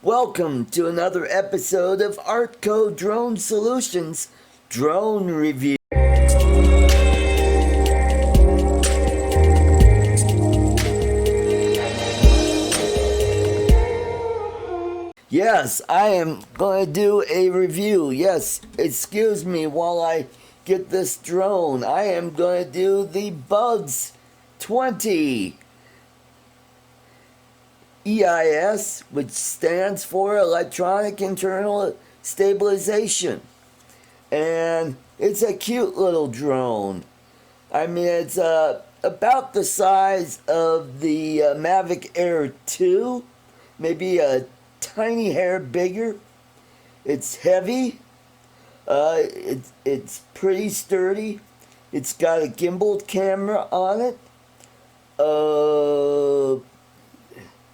Welcome to another episode of ArtCo Drone Solutions Drone Review. Yes, I am going to do a review. Yes, excuse me while I get this drone. I am going to do the Bugs 20. EIS, which stands for Electronic Internal Stabilization. And it's a cute little drone. I mean, it's about the size of the Mavic Air 2, maybe a tiny hair bigger. It's heavy. It's pretty sturdy. It's got a gimbal camera on it.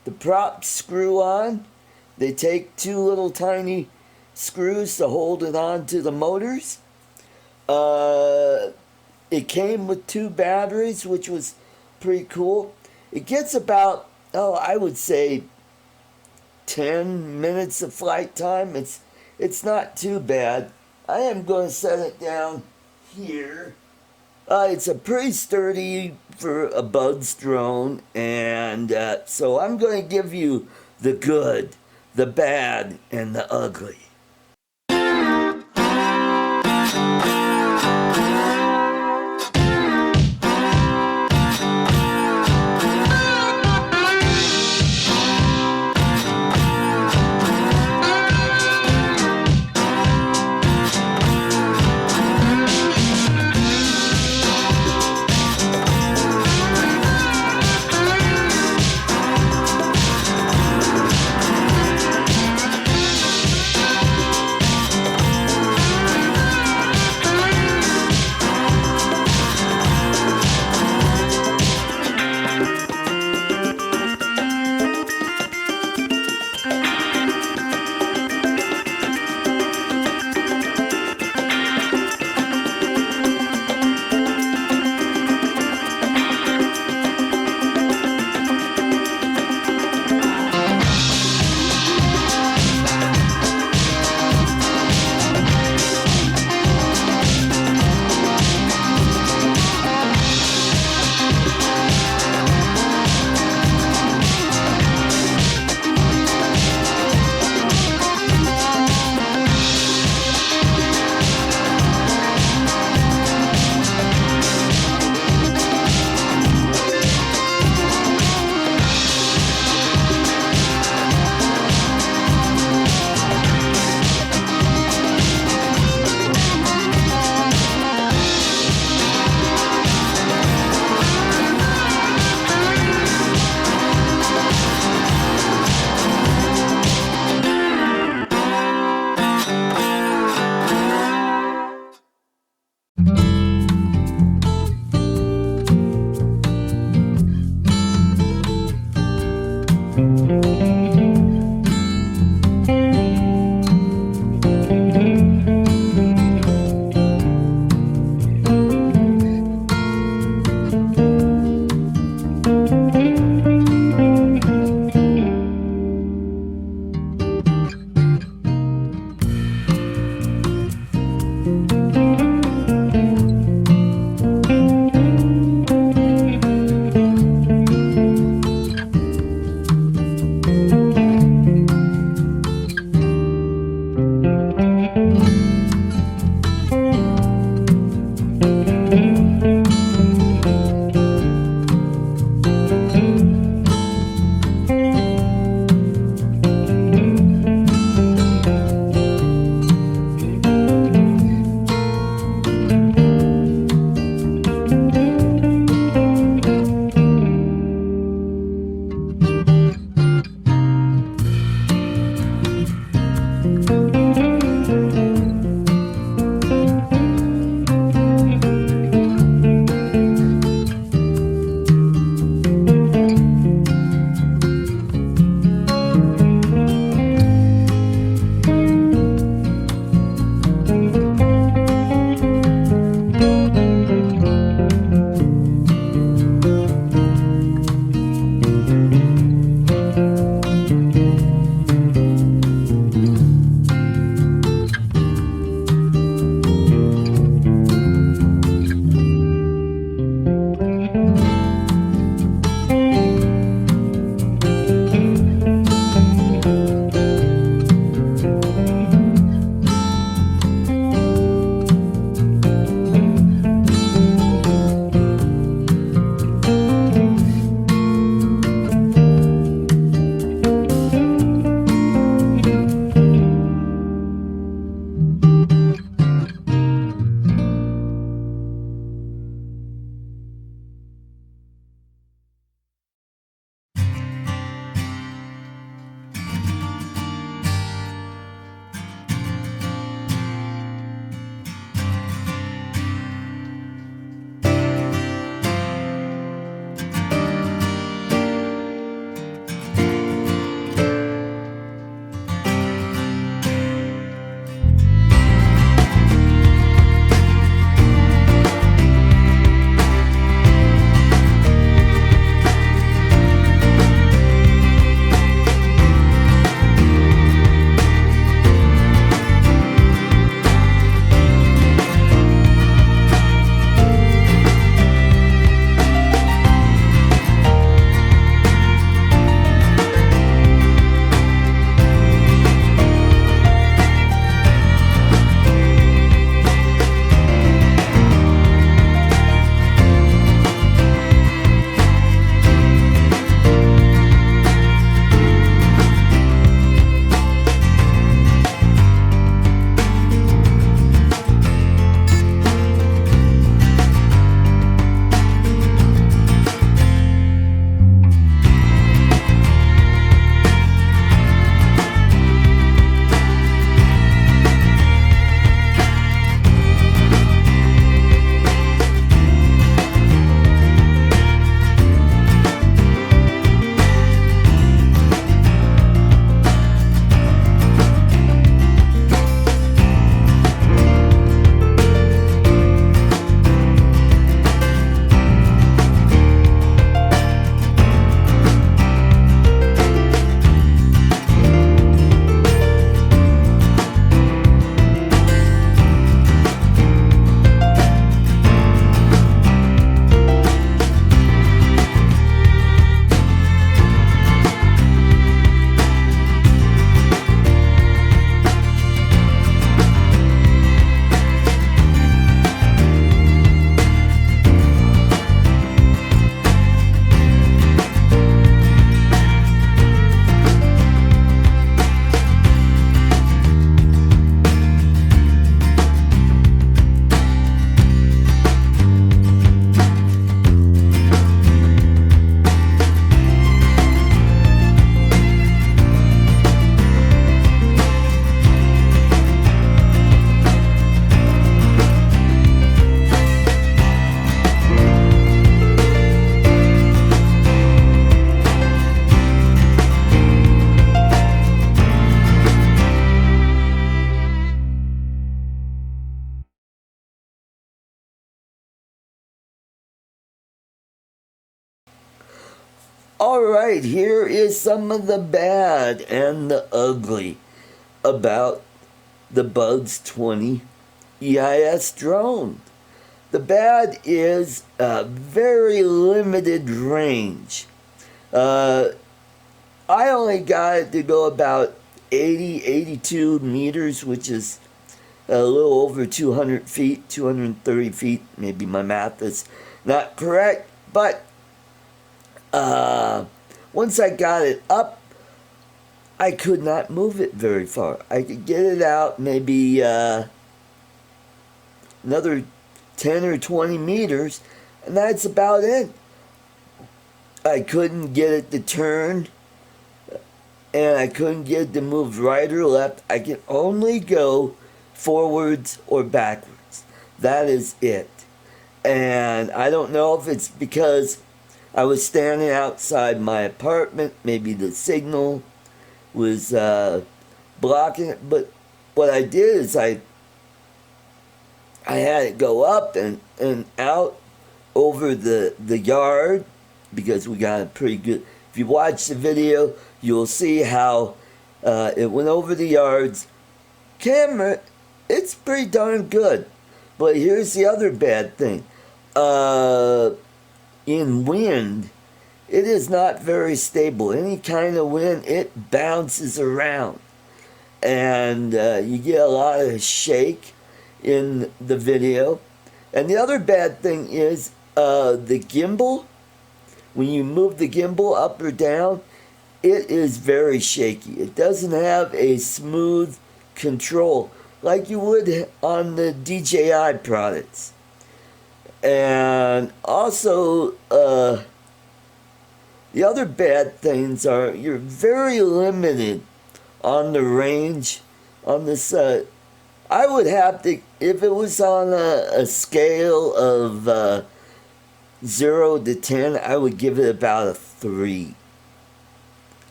The props screw on. They take two little tiny screws to hold it on to the motors. It came with two batteries, which was pretty cool. It gets about, I would say 10 minutes of flight time. It's not too bad. I am going to set it down here. It's a pretty sturdy for a Bugs drone, and so I'm going to give you the good, the bad, and the ugly. Alright, here is some of the bad and the ugly about the Bugs 20 EIS drone. The bad is very limited range. I only got it to go about 82 meters, which is a little over 200 feet, 230 feet. Maybe my math is not correct, but once I got it up, I could not move it very far. I could get it out maybe another 10 or 20 meters, and that's about it. I couldn't get it to turn, and I couldn't get it to move right or left. I could only go forwards or backwards. That is it. And I don't know if it's because I was standing outside my apartment, maybe the signal was blocking it, but what I did is I had it go up and out over the yard, because we got a pretty good, if you watch the video, you'll see how it went over the yards. Camera, it's pretty darn good. But here's the other bad thing. In wind, it is not very stable. Any kind of wind, it bounces around. And you get a lot of shake in the video. And the other bad thing is the gimbal. When you move the gimbal up or down, it is very shaky. It doesn't have a smooth control like you would on the DJI products. And also, the other bad things are you're very limited on the range on this. I would have to, if it was on a scale of 0 to 10, I would give it about a 3.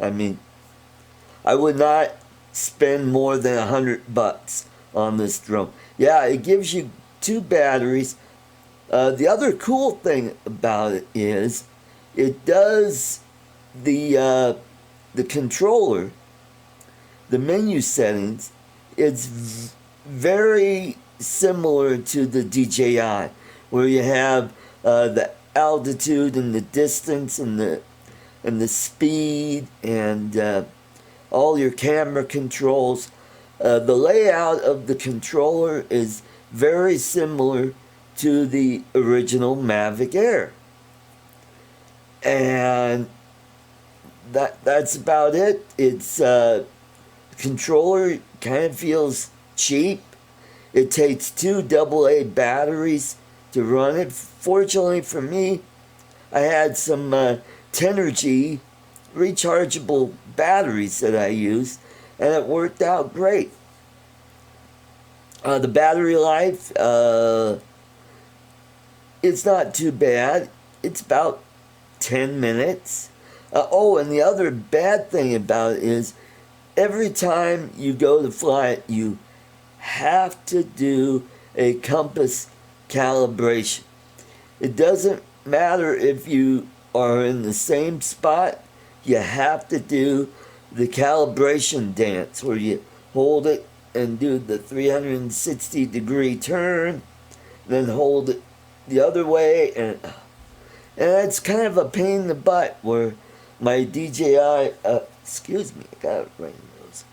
I mean, I would not spend more than $100 on this drone. Yeah, it gives you 2 batteries. The other cool thing about it is it does the controller, the menu settings. It's very similar to the DJI, where you have the altitude and the distance and the speed and all your camera controls. The layout of the controller is very similar to the original Mavic Air. And that's about it. It's controller kind of feels cheap. It takes 2 AA batteries to run it. Fortunately for me, I had some Tenergy rechargeable batteries that I used, and it worked out great. The battery life, it's not too bad. It's about 10 minutes. Oh, and the other bad thing about it is every time you go to fly it, you have to do a compass calibration. It doesn't matter if you are in the same spot. You have to do the calibration dance, where you hold it and do the 360-degree turn, then hold it the other way, and it's kind of a pain in the butt, where my DJI, excuse me, I got it right in the nose,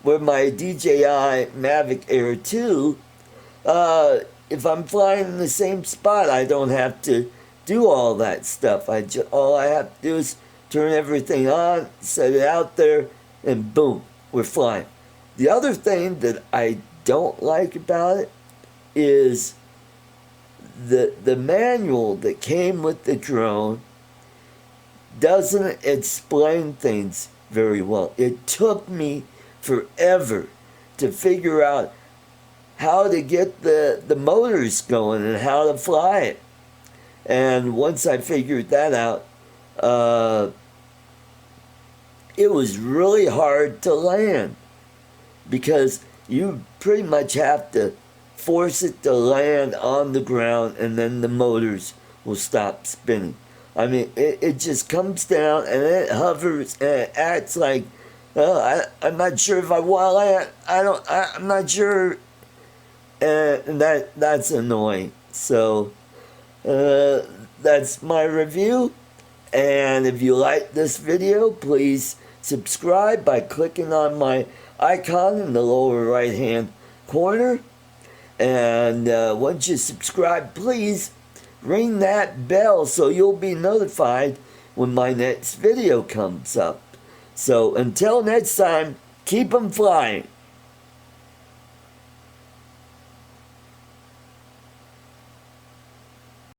where my DJI Mavic Air 2, if I'm flying in the same spot, I don't have to do all that stuff. All I have to do is turn everything on, set it out there, and boom, we're flying. The other thing that I don't like about it is the manual that came with the drone doesn't explain things very well. It took me forever to figure out how to get the motors going and how to fly it. And once I figured that out, it was really hard to land, because you pretty much have to force it to land on the ground, and then the motors will stop spinning. I mean, it just comes down and it hovers and it acts like, I'm not sure if I want land. I'm not sure. And that's annoying. So, that's my review. And if you like this video, please subscribe by clicking on my icon in the lower right hand corner. And once you subscribe, please ring that bell so you'll be notified when my next video comes up. So until next time, keep 'em flying.